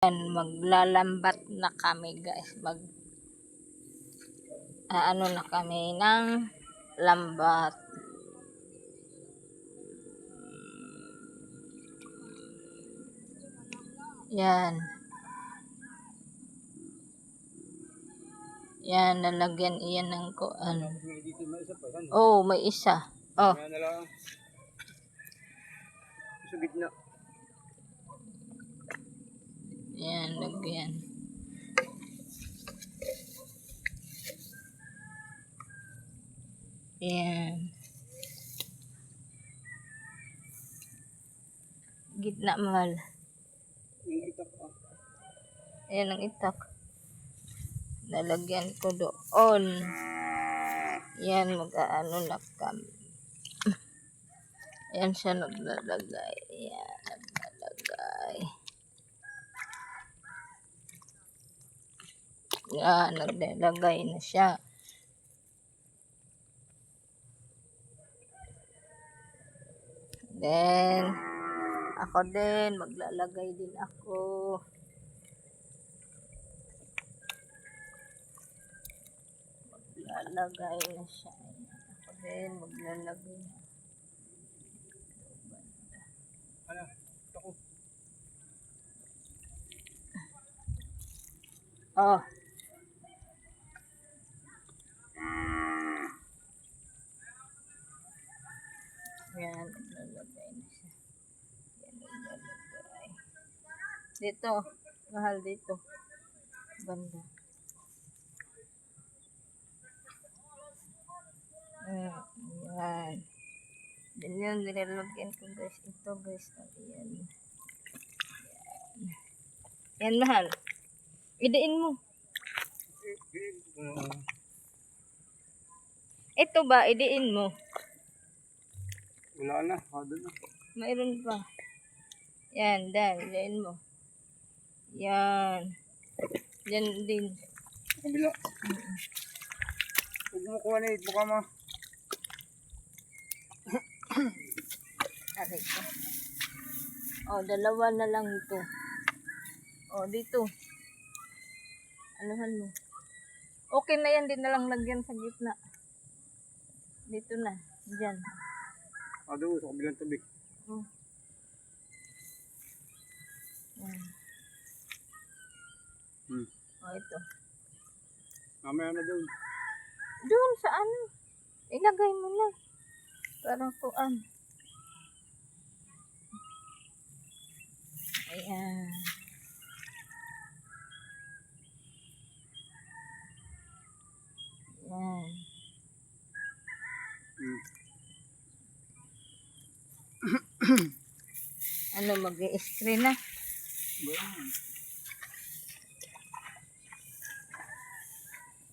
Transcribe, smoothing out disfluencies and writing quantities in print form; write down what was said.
Maglalambat na kami guys. Ano na kami ng lambat. Yan. Yan, nalagyan iyan ng kuan. Oh, may isa. Oh. Sa gitna. Yan, lagyan. Yan. Gitna mahal. Ayan ang itak. Nalagyan ko doon. Yan, mag-aano na kami. Ayan siya naglalagay. Ayan, naglalagay. Yan, naglalagay na siya. Then, ako din, maglalagay din ako. Maglalagay na siya. Ako din, maglalagay na. Ano? Ako. Oh. Yan, naglalagay na siya. Yan, naglalagay. Dito, mahal dito. Banda. Yan. Yan yung nilalagyan ko guys. Ito guys. Ayan. Yan mahal. Idiin mo. Ito ba? Idiin mo. Wala na. Hado na. Mayroon pa. Yan, idiin mo. Yan. Yan din. Kabila. Huwag mo kuha na ito. Buka mo. Aray ko. Oh, dalawa na lang ito. Oh, dito. Anuhan mo. Okay na yan. Di na lang lagyan sa gitna. Dito na. Diyan. Hado, sa kabilang tabi. Oh. Yan. Oh, ito. Mamaya na doon. Doon sa ano? Ilagay mo na. Parang kuan. Ayan. Ayan. Ano, mag-i-screen na? Ba?